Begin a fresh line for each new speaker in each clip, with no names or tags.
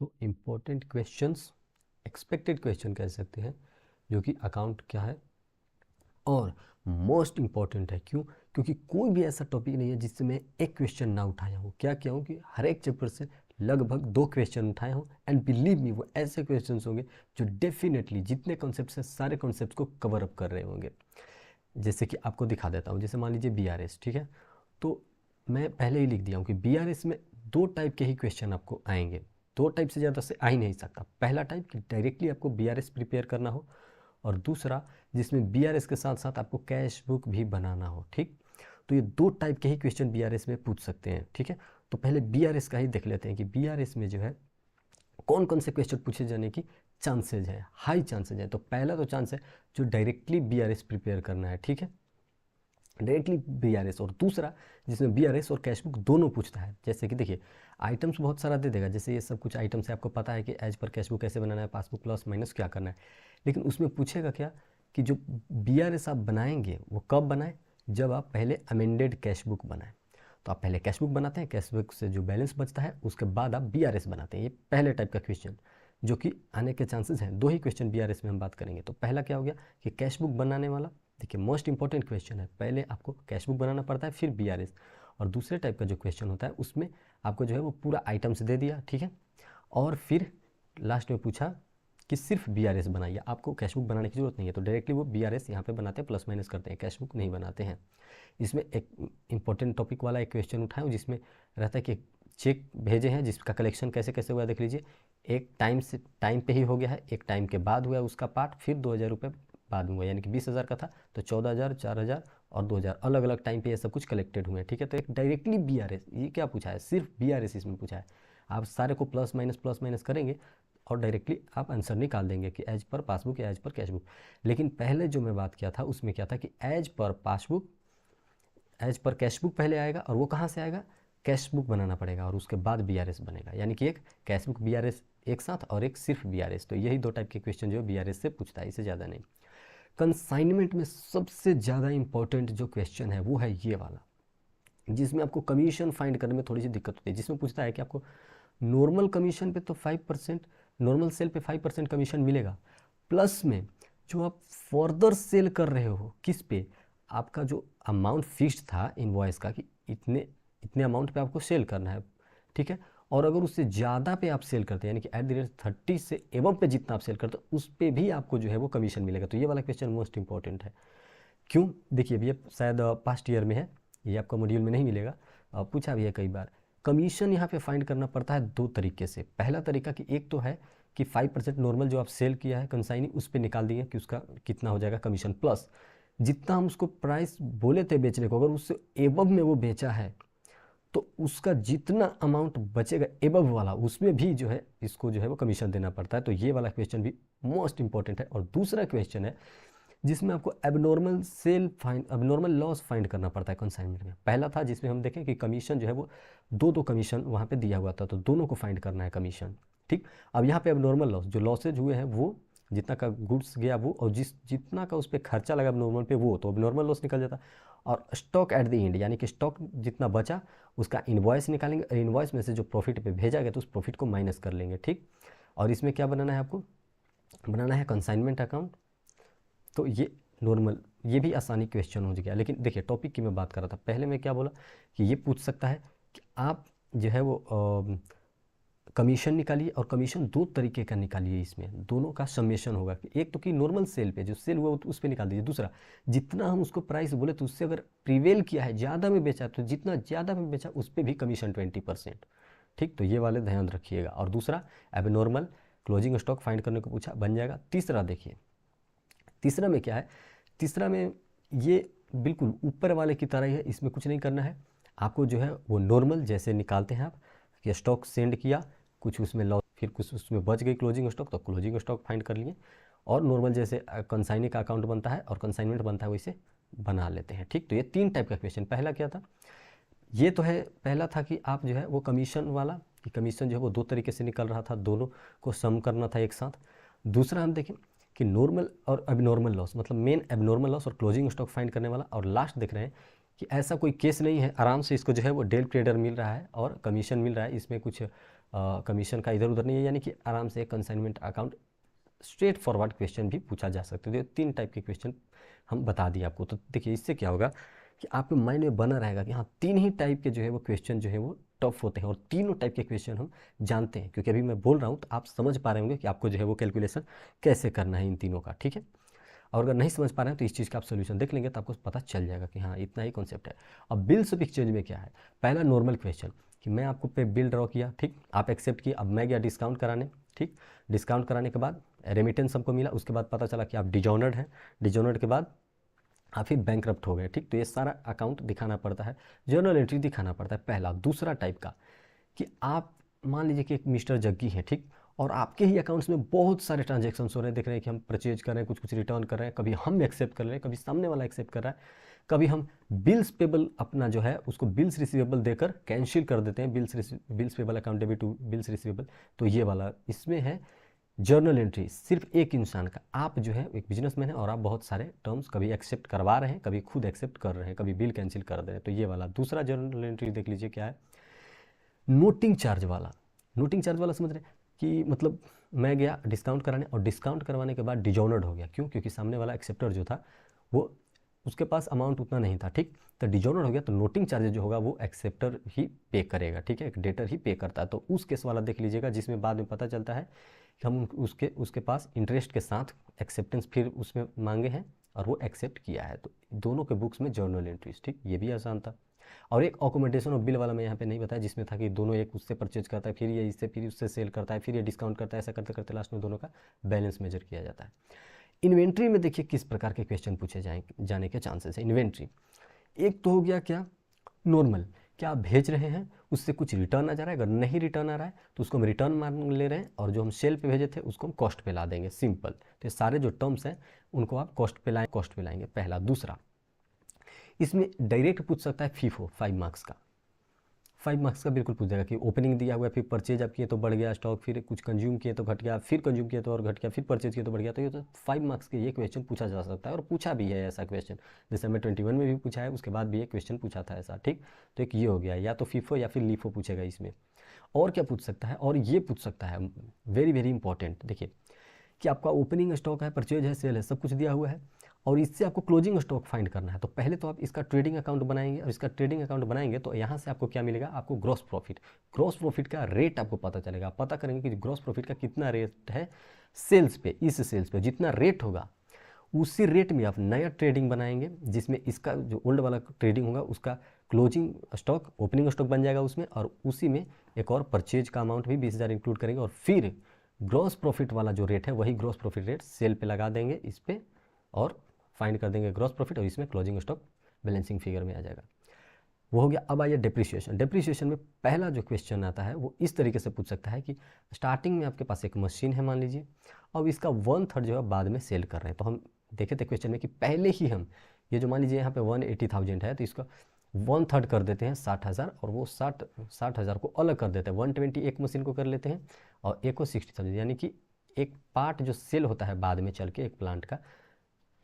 So important questions, expected question कह सकते हैं, जो कि अकाउंट क्या है और मोस्ट इम्पॉर्टेंट है। क्यों? क्योंकि कोई भी ऐसा टॉपिक नहीं है जिससे मैं एक क्वेश्चन ना उठाया हूँ। क्या किया हूँ कि हर एक चैप्टर से लगभग 2 क्वेश्चन उठाए हूँ, एंड बिलीव मी वो ऐसे क्वेश्चन होंगे जो डेफिनेटली जितने कॉन्सेप्ट्स हैं सारे कॉन्सेप्ट्स को कवर अप कर रहे होंगे। जैसे कि आपको दिखा देता हूँ, जैसे मान लीजिए BRS, ठीक है। तो मैं पहले ही लिख दिया हूँ कि BRS में 2 टाइप के ही क्वेश्चन आपको आएंगे, 2 टाइप से ज़्यादा से आ ही नहीं सकता। पहला टाइप कि डायरेक्टली आपको BRS प्रिपेयर करना हो, और दूसरा जिसमें BRS के साथ साथ आपको कैश बुक भी बनाना हो, ठीक। तो ये 2 टाइप के ही क्वेश्चन BRS में पूछ सकते हैं, ठीक है। तो पहले BRS का ही देख लेते हैं कि BRS में जो है कौन कौन से क्वेश्चन पूछे जाने की चांसेज है, हाई चांसेज है। तो पहला तो चांस है जो डायरेक्टली BRS प्रिपेयर करना है, ठीक है, डायरेक्टली BRS। और दूसरा जिसमें BRS और कैश बुक दोनों पूछता है। जैसे कि देखिए आइटम्स बहुत सारा दे देगा, जैसे ये सब कुछ आइटम्स है, आपको पता है कि एज पर कैश बुक कैसे बनाना है, पासबुक प्लस माइनस क्या करना है। लेकिन उसमें पूछेगा क्या कि जो BRS आप बनाएंगे वो कब बनाएं, जब आप पहले अमेंडेड कैश बुक बनाएं। तो आप पहले कैश बुक बनाते हैं, कैश बुक से जो बैलेंस बचता है उसके बाद आप BRS बनाते हैं। ये पहले टाइप का क्वेश्चन जो कि आने के चांसेस हैं। 2 ही क्वेश्चन BRS में हम बात करेंगे। तो पहला क्या हो गया कि कैश बुक बनाने वाला, देखिए मोस्ट इंपॉर्टेंट क्वेश्चन है। पहले आपको कैश बुक बनाना पड़ता है, फिर BRS। और दूसरे टाइप का जो क्वेश्चन होता है उसमें आपको जो है वो पूरा आइटम्स दे दिया, ठीक है, और फिर लास्ट में पूछा कि सिर्फ BRS बनाइए, आपको कैश बुक बनाने की जरूरत नहीं है। तो डायरेक्टली वो BRS यहाँ पे बनाते हैं, प्लस माइनस करते हैं, कैश बुक नहीं बनाते हैं। इसमें एक इंपॉर्टेंट टॉपिक वाला एक क्वेश्चन उठाऊँ जिसमें रहता है कि चेक भेजे हैं जिसका कलेक्शन कैसे कैसे हुआ, देख लीजिए। एक टाइम पे ही हो गया है, एक टाइम के बाद हुआ उसका पार्ट, फिर 2000 रुपये बाद में हुआ, यानी कि 20,000 का था तो 14,000, 4,000 और 2,000 अलग अलग टाइम पे ये सब कुछ कलेक्टेड हुए हैं, ठीक है। तो एक डायरेक्टली BRS, ये क्या पूछा है, सिर्फ BRS इसमें पूछा है। आप सारे को प्लस माइनस करेंगे और डायरेक्टली आप आंसर निकाल देंगे कि एज पर पासबुक या एज पर कैश बुक। लेकिन पहले जो मैं बात किया था उसमें क्या था कि एज पर पासबुक, एज पर कैश बुक पहले आएगा, और वो कहाँ से आएगा, कैश बुक बनाना पड़ेगा और उसके बाद BRS बनेगा, यानी कि एक कैश बुक BRS एक साथ और एक सिर्फ BRS। तो यही 2 टाइप के क्वेश्चन जो BRS से पूछता है, इससे ज़्यादा नहीं। कंसाइनमेंट में सबसे ज़्यादा इंपॉर्टेंट जो क्वेश्चन है वो है ये वाला, जिसमें आपको कमीशन फाइंड करने में थोड़ी सी दिक्कत होती है। जिसमें पूछता है कि आपको नॉर्मल कमीशन पे तो 5%, नॉर्मल सेल पे 5% कमीशन मिलेगा, प्लस में जो आप फर्दर सेल कर रहे हो किस पे, आपका जो अमाउंट फिक्स्ड था इनवॉइस का कि इतने इतने अमाउंट पे आपको सेल करना है, ठीक है। और अगर उससे ज़्यादा पे आप सेल करते हैं, यानी कि एट द रेट 30 से एबव पे जितना आप सेल करते हो उस पर भी आपको जो है वो कमीशन मिलेगा। तो ये वाला क्वेश्चन मोस्ट इंपॉर्टेंट है। क्यों? देखिए ये शायद पास्ट ईयर में है, ये आपका मॉड्यूल में नहीं मिलेगा, पूछा भी है कई बार। कमीशन यहाँ पे फाइंड करना पड़ता है 2 तरीके से। पहला तरीका कि एक तो है कि 5% नॉर्मल जो आप सेल किया है कंसाइनी उस पर निकाल दिए कि उसका कितना हो जाएगा कमीशन, प्लस जितना हम उसको प्राइस बोले थे बेचने को, अगर उससे एबव में वो बेचा है तो उसका जितना अमाउंट बचेगा एबव वाला उसमें भी जो है इसको जो है वो कमीशन देना पड़ता है। तो ये वाला क्वेश्चन भी मोस्ट इंपॉर्टेंट है। और दूसरा क्वेश्चन है जिसमें आपको एबनॉर्मल लॉस फाइंड करना पड़ता है कंसाइनमेंट में। पहला था जिसमें हम देखें कि कमीशन जो है वो 2 कमीशन वहाँ पे दिया हुआ था, तो दोनों को फाइंड करना है कमीशन, ठीक। अब यहाँ पे एबनॉर्मल लॉस, जो लॉसेज हुए हैं वो जितना का गुड्स गया वो, और जितना का उस पर खर्चा लगा एबनॉर्मल पे वो, तो एबनॉर्मल लॉस निकल जाता। और स्टॉक एट द एंड, यानी कि स्टॉक जितना बचा उसका इनवॉइस निकालेंगे, और इनवॉइस में से जो प्रॉफिट पे भेजा गया तो उस प्रॉफिट को माइनस कर लेंगे, ठीक। और इसमें क्या बनाना है आपको, बनाना है कंसाइनमेंट अकाउंट। तो ये नॉर्मल, ये भी आसानी क्वेश्चन हो गया। लेकिन देखिए टॉपिक की मैं बात कर रहा था, पहले मैं क्या बोला कि ये पूछ सकता है कि आप जो है वो कमीशन निकालिए, और कमीशन 2 तरीके का निकालिए, इसमें दोनों का समेशन होगा कि एक तो कि नॉर्मल सेल पे जो सेल हुआ उस पर निकाल दीजिए, दूसरा जितना हम उसको प्राइस बोले तो उससे अगर प्रीवेल किया है, ज़्यादा में बेचा तो जितना ज़्यादा में बेचा उस पर भी कमीशन 20%, ठीक। तो ये वाले ध्यान रखिएगा। और दूसरा एबनॉर्मल क्लोजिंग स्टॉक फाइंड करने को पूछा, बन जाएगा। तीसरा देखिए, तीसरा में क्या है, तीसरा में ये बिल्कुल ऊपर वाले की तरह ही है, इसमें कुछ नहीं करना है आपको, जो है वो नॉर्मल जैसे निकालते हैं आप कि स्टॉक सेंड किया, कुछ उसमें लॉस, फिर कुछ उसमें बच गई क्लोजिंग स्टॉक, तो क्लोजिंग स्टॉक फाइंड कर लिए, और नॉर्मल जैसे कंसाइनी का अकाउंट बनता है और कंसाइनमेंट बनता है वैसे बना लेते हैं, ठीक। तो ये 3 टाइप का क्वेश्चन। पहला क्या था, ये तो है, पहला था कि आप जो है वो कमीशन वाला, कि कमीशन जो है वो 2 तरीके से निकल रहा था, दोनों को सम करना था एक साथ। दूसरा हम देखें कि नॉर्मल और एबनॉर्मल लॉस, मतलब मेन एबनॉर्मल लॉस और क्लोजिंग स्टॉक फाइंड करने वाला। और लास्ट देख रहे हैं कि ऐसा कोई केस नहीं है, आराम से इसको जो है वो डेल ट्रेडर मिल रहा है और कमीशन मिल रहा है, इसमें कुछ कमीशन का इधर उधर नहीं है, यानी कि आराम से consignment account straight forward question भी पूछा जा सकता है। तो 3 टाइप के क्वेश्चन हम बता दिए आपको। तो देखिए इससे क्या होगा कि आपके माइंड में बना रहेगा कि हाँ 3 ही टाइप के जो है वो क्वेश्चन जो है वो टफ होते हैं, और तीनों टाइप के क्वेश्चन हम जानते हैं, क्योंकि अभी मैं बोल रहा हूँ तो आप समझ पा रहे होंगे कि आपको जो है वो कैलकुलेशन कैसे करना है इन तीनों का, ठीक है। और अगर नहीं समझ पा रहे हैं तो इस चीज़ का आप सोल्यूशन देख लेंगे तो आपको पता चल जाएगा कि हाँ इतना ही कॉन्सेप्ट है। अब बिल्स ऑफ एक्सचेंज में क्या है, पहला नॉर्मल क्वेश्चन कि मैं आपको पे बिल ड्रॉ किया, ठीक, आप एक्सेप्ट किए, अब मैं गया डिस्काउंट कराने, ठीक, डिस्काउंट कराने के बाद रेमिटेंस हमको मिला, उसके बाद पता चला कि आप डिजॉनर्ड हैं, डिजॉनर्ड के बाद आप फिर बैंकरप्ट हो गए, ठीक। तो ये सारा अकाउंट दिखाना पड़ता है, जर्नल एंट्री दिखाना पड़ता है, पहला। दूसरा टाइप का कि आप मान लीजिए कि एक मिस्टर जग्गी है, ठीक, और आपके ही अकाउंट्स में बहुत सारे ट्रांजेक्शन हो रहे हैं, देख रहे हैं कि हम परचेज कर रहे हैं, कुछ कुछ रिटर्न कर रहे हैं, कभी हम एक्सेप्ट कर रहे हैं, कभी सामने वाला एक्सेप्ट कर रहा है, कभी हम बिल्स पेबल अपना जो है उसको बिल्स रिसीवेबल देकर कैंसिल कर देते हैं, bills payable account debit to bills receivable. तो ये वाला इसमें है जर्नल एंट्री, सिर्फ एक इंसान का। आप जो है एक बिजनेसमैन है और आप बहुत सारे टर्म्स कभी एक्सेप्ट करवा रहे हैं, कभी खुद एक्सेप्ट कर रहे हैं, कभी बिल कैंसिल कर दे रहे हैं। तो ये वाला दूसरा जर्नल एंट्री देख लीजिए क्या है, नोटिंग चार्ज वाला। नोटिंग चार्ज वाला समझ रहे हैं कि मतलब मैं गया डिस्काउंट कराने और डिस्काउंट करवाने के बाद डिजॉनर्ड हो गया, क्यों, क्योंकि सामने वाला एक्सेप्टर जो था वो उसके पास अमाउंट उतना नहीं था, ठीक, तो डिजॉनर्ड हो गया, तो नोटिंग चार्जेस जो होगा वो एक्सेप्टर ही पे करेगा, ठीक है, एक डेटर ही पे करता है। तो उस केस वाला देख लीजिएगा जिसमें बाद में पता चलता है कि हम उसके पास इंटरेस्ट के साथ एक्सेप्टेंस फिर उसमें मांगे हैं और वो एक्सेप्ट किया है। तो दोनों के बुक्स में जर्नल एंट्रीज, ठीक, ये भी आसान था। और एक अकोमोडेशन ऑफ बिल वाला मैं यहाँ पे नहीं बताया, जिसमें था कि दोनों एक उससे परचेज करता है, फिर ये इससे, फिर उससे सेल करता है, फिर ये डिस्काउंट करता है, ऐसा करते करते लास्ट में दोनों का बैलेंस मेजर किया जाता है। इन्वेंट्री में देखिए किस प्रकार के क्वेश्चन पूछे जाने के चांसेस है। इन्वेंट्री एक तो हो गया क्या, नॉर्मल, क्या आप भेज रहे हैं उससे कुछ रिटर्न आ जा रहा है, अगर नहीं रिटर्न आ रहा है तो उसको हम रिटर्न मान ले रहे हैं, और जो हम सेल पे भेजे थे उसको हम कॉस्ट पे ला देंगे, सिंपल। तो ये सारे जो टर्म्स हैं उनको आप कॉस्ट पे लाएंगे, पहला। दूसरा, इसमें डायरेक्ट पूछ सकता है फीफो, 5 मार्क्स का, 5 मार्क्स का बिल्कुल पूछ जाएगा कि ओपनिंग दिया हुआ है, फिर परचेज आप किए तो बढ़ गया स्टॉक, फिर कुछ कंज्यूम किए तो घट गया, फिर कंज्यूम किए तो और घट गया, फिर परचेज किए तो बढ़ गया। तो ये तो 5 मार्क्स के ये क्वेश्चन पूछा जा सकता है, और पूछा भी है ऐसा क्वेश्चन, जैसे हमें 21 में भी पूछा है, उसके बाद भी एक क्वेश्चन पूछा था ऐसा, ठीक। तो एक ये हो गया, या तो फीफो या फिर लीफो पूछेगा इसमें। और क्या पूछ सकता है, और ये पूछ सकता है वेरी वेरी इंपॉर्टेंट, देखिए कि आपका ओपनिंग स्टॉक है, परचेज है, सेल है, सब कुछ दिया हुआ है, और इससे आपको क्लोजिंग स्टॉक फाइंड करना है। तो पहले तो आप इसका ट्रेडिंग अकाउंट बनाएंगे, और इसका ट्रेडिंग अकाउंट बनाएंगे तो यहाँ से आपको क्या मिलेगा, आपको ग्रॉस प्रॉफिट का रेट आपको पता चलेगा। आप पता करेंगे कि ग्रॉस प्रॉफिट का कितना रेट है सेल्स पे, इस सेल्स पे जितना रेट होगा उसी रेट में आप नया ट्रेडिंग बनाएंगे, जिसमें इसका जो ओल्ड वाला ट्रेडिंग होगा उसका क्लोजिंग स्टॉक, ओपनिंग स्टॉक बन जाएगा उसमें, और उसी में एक और परचेज का अमाउंट भी 20,000 इंक्लूड करेंगे, और फिर ग्रॉस प्रॉफिट वाला जो रेट है वही ग्रॉस प्रॉफिट रेट सेल पे लगा देंगे इस पे, और फाइंड कर देंगे ग्रॉस प्रॉफिट, और इसमें क्लोजिंग स्टॉक बैलेंसिंग फिगर में आ जाएगा। वो हो गया। अब आइए डेप्रिसिएशन। डेप्रिसिएशन में पहला जो क्वेश्चन आता है वो इस तरीके से पूछ सकता है कि स्टार्टिंग में आपके पास एक मशीन है मान लीजिए, अब इसका 1/3 जो है बाद में सेल कर रहे हैं। तो हम देखे थे क्वेश्चन में कि पहले ही हम ये जो मान लीजिए यहाँ पे 180,000 है तो इसका 1/3 कर देते हैं 60,000, और वो 60,000 को अलग कर देते हैं, 120 एक मशीन को कर लेते हैं और एक को 60,000, यानी कि एक पार्ट जो सेल होता है बाद में चल के एक प्लांट का,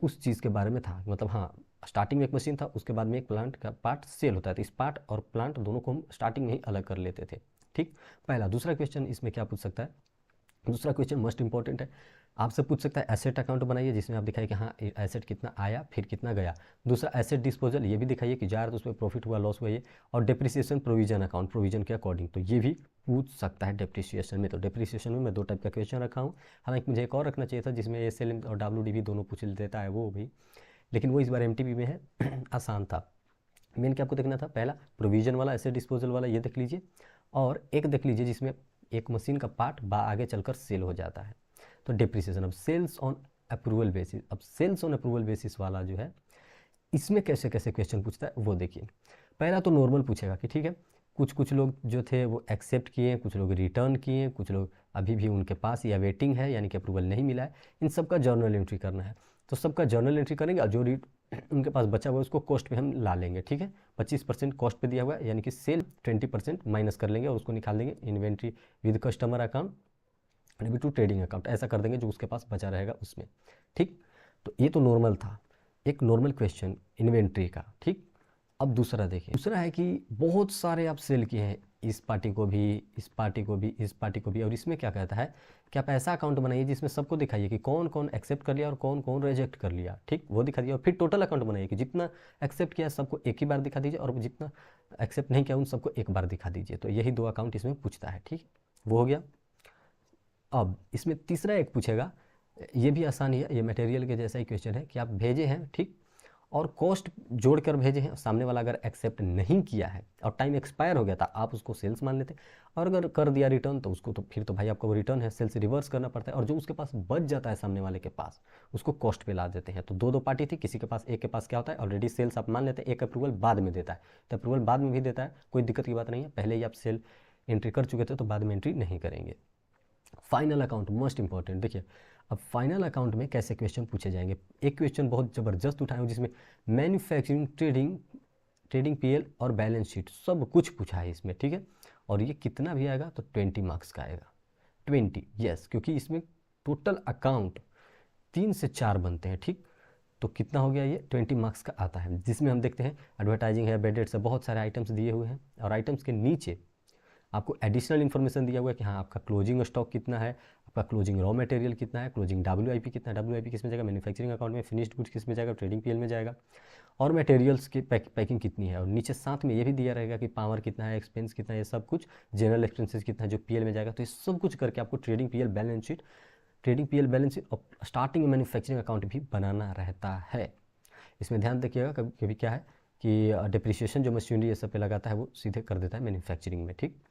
उस चीज़ के बारे में था। मतलब हाँ, स्टार्टिंग में एक मशीन था, उसके बाद में एक प्लांट का पार्ट सेल होता है, तो इस पार्ट और प्लांट दोनों को हम स्टार्टिंग में ही अलग कर लेते थे, ठीक। पहला। दूसरा क्वेश्चन इसमें क्या पूछ सकता है, दूसरा क्वेश्चन मोस्ट इंपॉर्टेंट है, आपसे पूछ सकता है एसेट अकाउंट बनाइए जिसमें आप दिखाइए कि हाँ एसेट कितना आया फिर कितना गया। दूसरा एसेट डिस्पोजल, ये भी दिखाइए कि जा रहा तो उसमें प्रॉफिट हुआ लॉस हुआ ये। और डेप्रिसिएशन प्रोविजन अकाउंट, प्रोविजन के अकॉर्डिंग, तो ये भी पूछ सकता है डेप्रिसिएशन में। तो डेप्रिसिएशन में मैं 2 टाइप का क्वेश्चन रखा हूँ, हालांकि मुझे एक और रखना चाहिए था जिसमें SL और WD भी दोनों पूछ देता है वो भी, लेकिन वो इस बार MTB में है आसान था। मेन क्या आपको देखना था, पहला प्रोविजन वाला एसेट डिस्पोजल वाला ये देख लीजिए, और एक देख लीजिए जिसमें एक मशीन का पार्ट आगे चलकर सेल हो जाता है, तो डेप्रिसिएशन। अब सेल्स ऑन अप्रूवल बेसिस, अब सेल्स ऑन अप्रूवल बेसिस वाला जो है इसमें कैसे कैसे क्वेश्चन पूछता है वो देखिए। पहला तो नॉर्मल पूछेगा कि ठीक है, कुछ लोग जो थे वो एक्सेप्ट किए, कुछ लोग रिटर्न किए, कुछ लोग अभी भी उनके पास या वेटिंग है यानी कि अप्रूवल नहीं मिला है, इन सब का जर्नल एंट्री करना है। तो सबका जर्नल एंट्री करेंगे, और जो उनके पास बचा हुआ है उसको कॉस्ट पे हम ला लेंगे, ठीक है। 25% कॉस्ट पे दिया हुआ है, यानी कि सेल 20% माइनस कर लेंगे और उसको निकाल देंगे inventory with customer account debit to trading account, ऐसा कर देंगे जो उसके पास बचा रहेगा उसमें, ठीक। तो ये तो नॉर्मल था, एक नॉर्मल क्वेश्चन इन्वेंट्री का, ठीक। अब दूसरा देखिए, दूसरा है कि बहुत सारे आप सेल किए हैं, इस पार्टी को भी, इस पार्टी को भी, इस पार्टी को भी। और इसमें क्या कहता है कि आप ऐसा अकाउंट बनाइए जिसमें सबको दिखाइए कि कौन कौन एक्सेप्ट कर लिया और कौन कौन रिजेक्ट कर लिया, ठीक, वो दिखा दिया। और फिर टोटल अकाउंट बनाइए कि जितना एक्सेप्ट किया सबको एक ही बार दिखा दीजिए और जितना एक्सेप्ट नहीं किया उन सबको एक बार दिखा दीजिए। तो यही 2 अकाउंट इसमें पूछता है, ठीक, वो हो गया। अब इसमें तीसरा एक पूछेगा, ये भी आसान ही है, ये मटेरियल के जैसा ही क्वेश्चन है कि आप भेजे हैं, ठीक, और कॉस्ट जोड़कर भेजे हैं, सामने वाला अगर एक्सेप्ट नहीं किया है और टाइम एक्सपायर हो गया था, आप उसको सेल्स मान लेते हैं, और अगर कर दिया रिटर्न तो उसको, तो फिर तो भाई आपको वो रिटर्न है, सेल्स रिवर्स करना पड़ता है। और जो उसके पास बच जाता है सामने वाले के पास, उसको कॉस्ट पे ला देते हैं। तो 2 पार्टी थी, किसी के पास, एक के पास क्या होता है ऑलरेडी सेल्स आप मान लेते हैं, एक अप्रूवल बाद में देता है। तो अप्रूवल बाद में भी देता है, कोई दिक्कत की बात नहीं है, पहले ही आप सेल एंट्री कर चुके थे तो बाद में एंट्री नहीं करेंगे। Final account most important. देखिए अब फाइनल अकाउंट में कैसे क्वेश्चन पूछे जाएंगे। एक क्वेश्चन बहुत ज़बरदस्त उठाया हूँ जिसमें मैन्युफैक्चरिंग, ट्रेडिंग पीएल और बैलेंस शीट सब कुछ पूछा है इसमें, ठीक है। और ये कितना भी आएगा तो 20 मार्क्स का आएगा, 20, यस, क्योंकि इसमें टोटल अकाउंट 3 से 4 बनते हैं, ठीक। तो कितना हो गया, ये 20 मार्क्स का आता है, जिसमें हम देखते हैं एडवर्टाइजिंग है, बेडेड से बहुत सारे आइटम्स दिए हुए हैं। और आइटम्स के नीचे आपको एडिशनल इन्फॉर्मेशन दिया हुआ है कि हाँ आपका क्लोजिंग स्टॉक कितना है, आपका क्लोजिंग रॉ मटेरियल कितना है, क्लोजिंग WIP कितना है, WIP किस में जाएगा, मैन्युफैक्चरिंग अकाउंट में, फिनिश्ड गुड्स किस में जाएगा, ट्रेडिंग पीएल में जाएगा, और मटेरियल्स की पैकिंग कितनी है। और नीचे साथ में ये भी दिया रहेगा कि पावर कितना है, एक्सपेंस कितना है, ये सब कुछ, जनरल एक्सपेंसेस कितना है जो पीएल में जाएगा। तो ये सब कुछ करके आपको ट्रेडिंग पीएल बैलेंस शीट और स्टार्टिंग मैन्युफैक्चरिंग अकाउंट भी बनाना रहता है। इसमें ध्यान रखिएगा, कभी कभी क्या है कि डिप्रिसिएशन जो मशीनरी ये सब पे लगाता है वो सीधे कर देता है मैन्युफैक्चरिंग में, ठीक,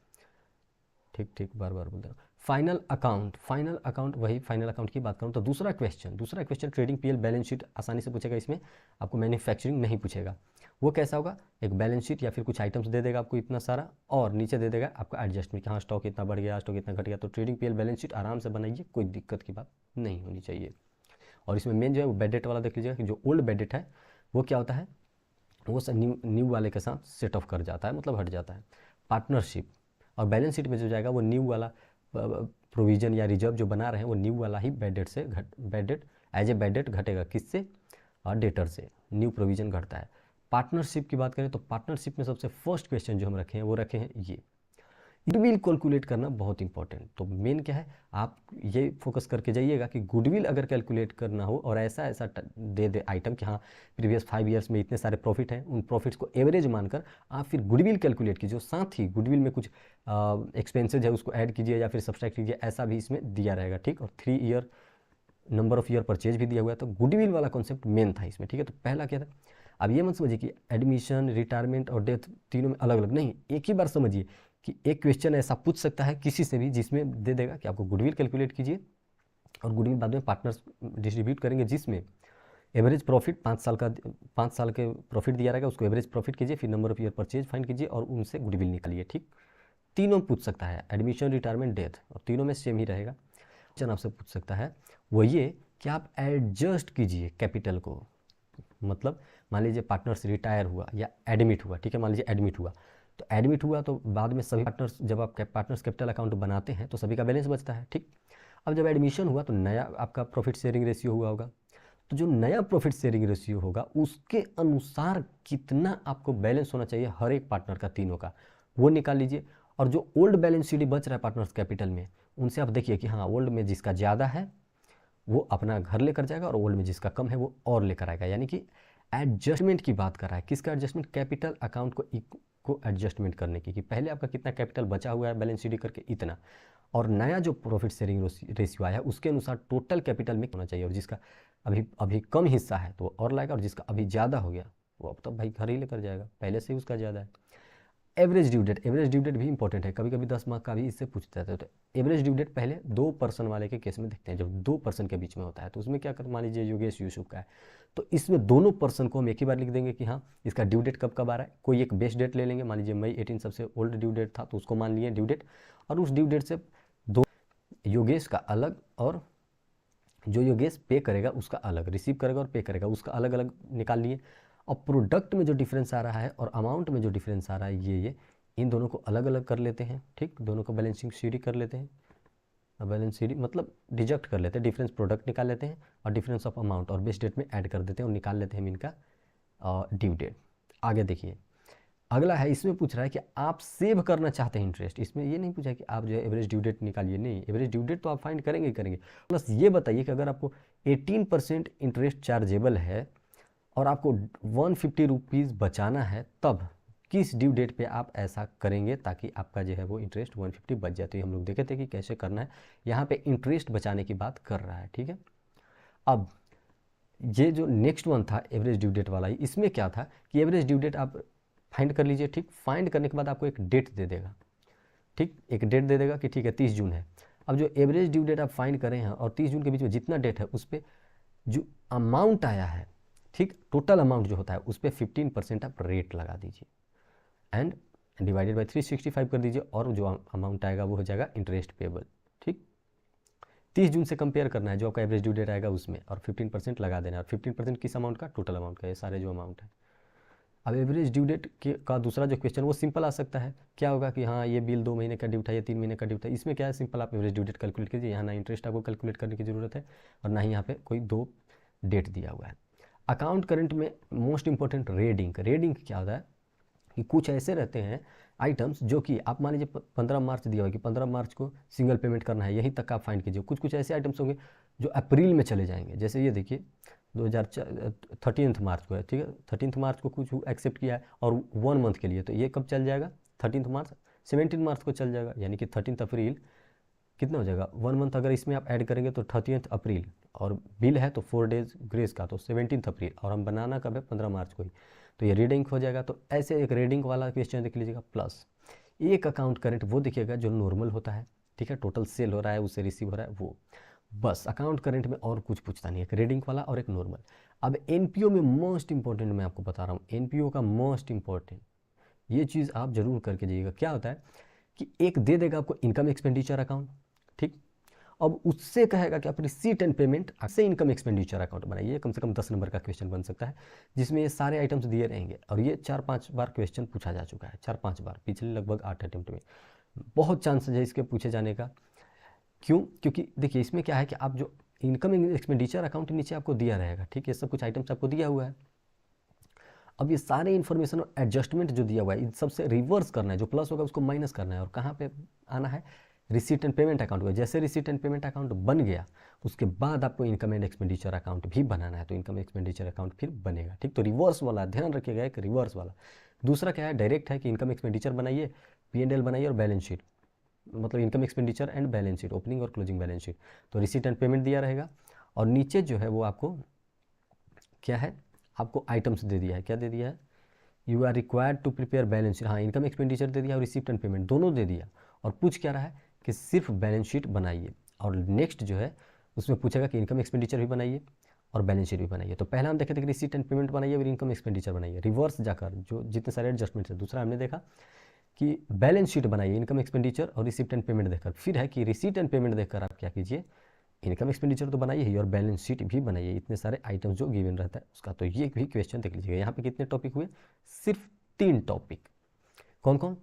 बार बार बोलते हैं। फाइनल अकाउंट वही फाइनल अकाउंट की बात करूँ तो दूसरा question trading PL balance sheet आसानी से पूछेगा। इसमें आपको मैन्युफैक्चरिंग नहीं पूछेगा। वो कैसा होगा, एक बैलेंस शीट या फिर कुछ आइटम्स दे देगा आपको इतना सारा, और नीचे दे देगा आपका एडजस्टमेंट कि हाँ स्टॉक इतना बढ़ गया, स्टॉक इतना घट गया। तो ट्रेडिंग पीएल बैलेंस शीट आराम से बनाइए, कोई दिक्कत की बात नहीं होनी चाहिए। और इसमें मेन जो है वो बेड डेट वाला देख लीजिएगा कि जो ओल्ड बेड डेट है वो क्या होता है, वो न्यू वाले के साथ सेट ऑफ कर जाता है, मतलब हट जाता है। पार्टनरशिप और बैलेंस शीट में जो जाएगा वो न्यू वाला प्रोविजन या रिजर्व जो बना रहे हैं वो न्यू वाला ही बेड डेट से एज ए बेड डेट घटेगा, किससे, और डेटर से, न्यू प्रोविजन घटता है। पार्टनरशिप की बात करें तो पार्टनरशिप में सबसे फर्स्ट क्वेश्चन जो हम रखे हैं वो रखे हैं ये गुडविल कैलकुलेट करना, बहुत इंपॉर्टेंट। तो मेन क्या है, आप ये फोकस करके जाइएगा कि गुडविल अगर कैलकुलेट करना हो और ऐसा दे आइटम कि हाँ प्रीवियस 5 ईयर्स में इतने सारे प्रॉफिट हैं, उन प्रॉफिट्स को एवरेज मानकर आप फिर गुडविल कैलकुलेट कीजिए। साथ ही गुडविल में कुछ एक्सपेंसेज है उसको ऐड कीजिए या फिर सब्सट्रैक्ट कीजिए, ऐसा भी इसमें दिया रहेगा, ठीक। और 3 year number of year purchase भी दिया हुआ है। तो गुडविल वाला कॉन्सेप्ट मेन था इसमें, ठीक है। तो पहला क्या था, अब ये मत समझिए कि एडमिशन, रिटायरमेंट और डेथ तीनों में अलग अलग नहीं, एक ही बार समझिए कि एक क्वेश्चन ऐसा पूछ सकता है किसी से भी जिसमें दे देगा कि आपको गुडविल कैलकुलेट कीजिए और गुडविल बाद में पार्टनर्स डिस्ट्रीब्यूट करेंगे, जिसमें एवरेज प्रॉफिट 5 साल के प्रॉफिट दिया रहेगा, उसको एवरेज प्रॉफिट कीजिए, फिर number of year purchase find कीजिए और उनसे गुडविल निकालिए, ठीक। तीनों पूछ सकता है, एडमिशन, रिटायरमेंट, डेथ, और तीनों में सेम ही रहेगा। क्वेश्चन आपसे पूछ सकता है वो ये कि आप एडजस्ट कीजिए कैपिटल को, मतलब मान लीजिए पार्टनर्स रिटायर हुआ या एडमिट हुआ, ठीक है, मान लीजिए एडमिट हुआ तो बाद में सभी पार्टनर्स, जब आप पार्टनर्स कैपिटल अकाउंट बनाते हैं तो सभी का बैलेंस बचता है, ठीक। अब जब एडमिशन हुआ तो नया आपका प्रॉफिट शेयरिंग रेशियो हुआ होगा, तो जो नया प्रॉफिट शेयरिंग रेशियो होगा उसके अनुसार कितना आपको बैलेंस होना चाहिए हर एक पार्टनर का, तीनों का, वो निकाल लीजिए। और जो ओल्ड बैलेंस शीट बच रहा है पार्टनर्स कैपिटल में, उनसे आप देखिए कि हाँ ओल्ड में जिसका ज़्यादा है वो अपना घर लेकर जाएगा और ओल्ड में जिसका कम है वो और लेकर आएगा। यानी कि एडजस्टमेंट की बात कर रहा है, किसका एडजस्टमेंट, कैपिटल अकाउंट को एडजस्टमेंट करने की, कि पहले आपका कितना कैपिटल बचा हुआ है बैलेंस शीट करके इतना, और नया जो प्रॉफिट शेयरिंग रेशियो आया है उसके अनुसार टोटल कैपिटल में होना चाहिए, और जिसका अभी कम हिस्सा है तो और लाएगा, और जिसका अभी ज़्यादा हो गया वो अब तो भाई घर ही लेकर जाएगा, पहले से ही उसका ज़्यादा है। एवरेज ड्यू डेट भी इंपॉर्टेंट है, कभी कभी 10 मार्क का भी इससे पूछता है। तो एवरेज ड्यू डेट पहले 2 पर्सन वाले के केस में देखते हैं, जब 2 पर्सन के बीच में होता है तो उसमें क्या कर, मान लीजिए योगेश यूसुफ का है तो इसमें दोनों पर्सन को हम एक ही बार लिख देंगे कि हाँ इसका ड्यू डेट कब आ रहा है, कोई एक बेस्ट डेट ले लेंगे, मान लीजिए मई 18 सबसे ओल्ड ड्यू डेट था तो उसको मान लिए ड्यू डेट, और उस ड्यू डेट से दो योगेश का अलग और जो योगेश पे करेगा उसका अलग, रिसीव करेगा और पे करेगा उसका अलग अलग निकाल लिए। और प्रोडक्ट में जो डिफरेंस आ रहा है और अमाउंट में जो डिफरेंस आ रहा है ये इन दोनों को अलग अलग कर लेते हैं, ठीक, दोनों को बैलेंसिंग शीट कर लेते हैं। बैलेंस शीट मतलब डिडक्ट कर लेते हैं, डिफरेंस प्रोडक्ट निकाल लेते हैं और डिफरेंस ऑफ अमाउंट और बेस्ट डेट में ऐड कर देते हैं और निकाल लेते हैं इनका ड्यू डेट। आगे देखिए, अगला है, इसमें पूछ रहा है कि आप सेव करना चाहते हैं इंटरेस्ट। इसमें ये नहीं पूछा है कि आप जो है एवरेज ड्यू डेट निकालिए, नहीं, एवरेज ड्यू डेट तो आप फाइंड करेंगे ही करेंगे। प्लस ये बताइए कि अगर आपको 18% इंटरेस्ट चार्जेबल है और आपको 150 रुपीज़ बचाना है, तब किस ड्यू डेट पे आप ऐसा करेंगे ताकि आपका जो है वो इंटरेस्ट 150 बच जाए। तो ये हम लोग देखे थे कि कैसे करना है। यहाँ पे इंटरेस्ट बचाने की बात कर रहा है, ठीक है। अब ये जो नेक्स्ट वन था एवरेज ड्यू डेट वाला ही, इसमें क्या था कि एवरेज ड्यू डेट आप फाइंड कर लीजिए, ठीक। फाइंड करने के बाद आपको एक डेट दे देगा, ठीक, एक डेट दे देगा कि ठीक है 30 जून है। अब जो एवरेज ड्यू डेट आप फाइंड करें हैं और 30 जून के बीच में जितना डेट है उस पर जो अमाउंट आया है, ठीक, टोटल अमाउंट जो होता है उस पर 15% आप रेट लगा दीजिए एंड डिवाइडेड बाई 365 कर दीजिए और जो अमाउंट आएगा वो हो जाएगा इंटरेस्ट पेबल, ठीक। 30 जून से कंपेयर करना है जो आपका एवरेज ड्यू डेट आएगा उसमें, और 15% लगा देना है। और 15% किस अमाउंट का? टोटल अमाउंट का, ये सारे जो अमाउंट है। अब एवरेज ड्यू डेट का दूसरा जो क्वेश्चन वो सिंपल आ सकता है, क्या होगा कि हाँ ये बिल 2 महीने का ड्यू था, ये 3 महीने का ड्यू था। इसमें क्या है, सिंपल आप एवरेज ड्यू डेट कैलकुलेट कीजिए। यहाँ ना इंटरेस्ट आपको कैलकुलेट करने की ज़रूरत है और ना ही यहाँ पे कोई 2 डेट दिया हुआ है। अकाउंट करंट में मोस्ट इंपॉर्टेंट रेडिंग। रेडिंग क्या होता है कि कुछ ऐसे रहते हैं आइटम्स जो कि आप मान लीजिए 15 मार्च दिया हुआ कि 15 मार्च को सिंगल पेमेंट करना है, यहीं तक आप फाइंड कीजिए। कुछ कुछ ऐसे आइटम्स होंगे जो अप्रैल में चले जाएंगे, जैसे ये देखिए 13 मार्च को है, ठीक है, 13 मार्च को कुछ एक्सेप्ट किया है और 1 मंथ के लिए, तो ये कब चल जाएगा? 13 मार्च, 17 मार्च को चल जाएगा, यानी कि 13 अप्रैल कितना हो जाएगा? 1 मंथ अगर इसमें आप ऐड करेंगे तो 30 अप्रैल, और बिल है तो 4 डेज ग्रेस का, तो 17 अप्रैल, और हम बनाना कब है? 15 मार्च को ही, तो ये रीडिंग हो जाएगा। तो ऐसे एक रीडिंग वाला क्वेश्चन देख लीजिएगा। प्लस एक अकाउंट करंट वो देखिएगा जो नॉर्मल होता है, ठीक है, टोटल सेल हो रहा है उससे रिसीव हो रहा है वो, बस अकाउंट करंट में और कुछ पूछता नहीं है, एक रीडिंग वाला और एक नॉर्मल। अब एनपीओ में मोस्ट इंपॉर्टेंट मैं आपको बता रहा हूँ, एनपीओ का मोस्ट इंपॉर्टेंट ये चीज़ आप जरूर करके जाइएगा। क्या होता है कि एक दे देगा आपको इनकम एक्सपेंडिचर अकाउंट, ठीक, अब उससे कहेगा कि आप रिसीट एंड पेमेंट से इनकम एक्सपेंडिचर अकाउंट बनाइए। कम से कम 10 नंबर का क्वेश्चन बन सकता है जिसमें ये सारे आइटम्स दिए रहेंगे, और ये 4-5 बार क्वेश्चन पूछा जा चुका है, 4-5 बार पिछले लगभग 8 अटेम्प्ट में। बहुत चांसेस है इसके पूछे जाने का। क्यों? क्योंकि देखिए इसमें क्या है कि आप जो इनकम एक्सपेंडिचर अकाउंट नीचे आपको दिया रहेगा, ठीक है, ये सब कुछ आइटम्स आपको दिया हुआ है। अब ये सारे इन्फॉर्मेशन और एडजस्टमेंट जो दिया हुआ है इन सबसे रिवर्स करना है, जो प्लस होगा उसको माइनस करना है, और कहाँ पे आना है? रिसीट एंड पेमेंट अकाउंट में। जैसे रिसीट एंड पेमेंट अकाउंट बन गया उसके बाद आपको इनकम एंड एक्सपेंडिचर अकाउंट भी बनाना है, तो इनकम एक्सपेंडिचर अकाउंट फिर बनेगा, ठीक। तो रिवर्स वाला ध्यान रखिएगा, एक रिवर्स वाला। दूसरा क्या है? डायरेक्ट है कि इनकम एक्सपेंडिचर बनाइए, P&L बनाइए और बैलेंस शीट, मतलब income expenditure and balance sheet, opening और क्लोजिंग बैलेंस शीट। तो रिसीट एंड पेमेंट दिया रहेगा और नीचे जो है वो आपको क्या है, आपको आइटम्स दे दिया है। क्या दे दिया है? You are required to prepare balance sheet. हाँ, इनकम एक्सपेंडिचर दे दिया और रिसीप्ट एंड पेमेंट दोनों दे दिया, और पूछ क्या रहा है कि सिर्फ बैलेंस शीट बनाइए। और नेक्स्ट जो है उसमें पूछेगा कि इनकम एक्सपेंडिचर भी बनाइए और बैलेंस शीट भी बनाइए। तो पहला हम देखे थे कि रिसीट एंड पेमेंट बनाइए और इनकम एक्सपेंडिचर बनाइए, रिवर्स जाकर जो जितने सारे एडजस्टमेंट्स है। दूसरा हमने देखा कि बैलेंस शीट बनाइए, इनकम एक्सपेंडिचर और रिसीप्ट एंड पेमेंट देखकर। फिर है कि रिसीट एंड पेमेंट देखकर आप क्या कीजिए, इनकम एक्सपेंडिचर तो बनाइए ही और बैलेंस शीट भी बनाइए, इतने सारे आइटम्स जो गिवन रहता है उसका। तो ये भी क्वेश्चन देख लीजिएगा। यहाँ पे कितने टॉपिक हुए? सिर्फ 3 टॉपिक। कौन कौन?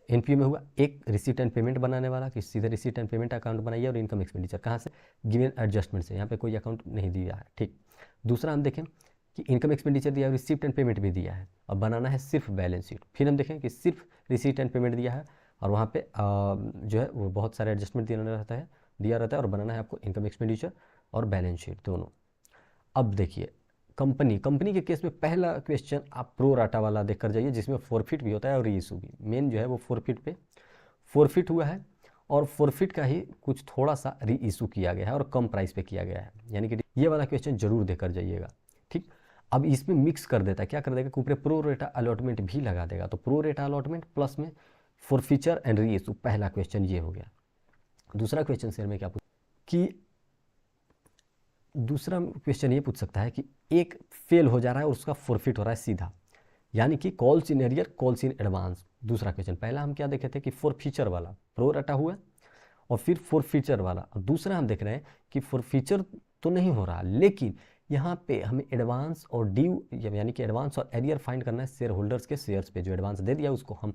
एनपीओ में हुआ एक रिसीट एंड पेमेंट बनाने वाला कि सीधे रिसीट एंड पेमेंट अकाउंट बनाइए, और इनकम एक्सपेंडिचर कहाँ से? गिवन एडजस्टमेंट से, यहाँ पे कोई अकाउंट नहीं दिया है, ठीक। दूसरा हम देखें कि इनकम एक्सपेंडिचर दिया है, रिसीप्ट एंड पेमेंट भी दिया है, और बनाना है सिर्फ बैलेंस शीट। फिर हम देखें कि सिर्फ रिसीट एंड पेमेंट दिया है और वहाँ पे जो है वो बहुत सारे एडजस्टमेंट दिया रहता है और बनाना है आपको इनकम एक्सपेंडिचर और बैलेंस शीट दोनों। अब देखिए कंपनी के केस में पहला क्वेश्चन आप प्रो राटा वाला देख कर जाइए, जिसमें फॉरफिट भी होता है और रीइशू भी। मेन जो है वो फॉरफिट हुआ है, और फॉरफिट का ही कुछ थोड़ा सा रीइशू किया गया है और कम प्राइस पे किया गया है, यानी कि ये वाला क्वेश्चन जरूर देकर जाइएगा, ठीक। अब इसमें मिक्स कर देता है, क्या कर देगा कि ऊपर प्रो रेटा अलॉटमेंट भी लगा देगा। तो प्रो रेटा अलॉटमेंट प्लस में फॉरफिचर एंड रीइशू, पहला क्वेश्चन ये हो गया। दूसरा क्वेश्चन शेयर में क्या कि दूसरा क्वेश्चन ये पूछ सकता है कि एक फेल हो जा रहा है और उसका फॉरफिट हो रहा है सीधा, यानी कि calls in arrear calls in advance. दूसरा क्वेश्चन, पहला हम क्या देखे थे कि फॉरफीचर वाला प्रो रटा हुआ और फिर फॉरफीचर वाला। दूसरा हम देख रहे हैं कि फॉरफीचर तो नहीं हो रहा, लेकिन यहाँ पे हमें एडवांस और ड्यू यानी कि एडवांस और एरियर फाइंड करना है शेयर होल्डर्स के शेयर्स पे। जो एडवांस दे दिया उसको हम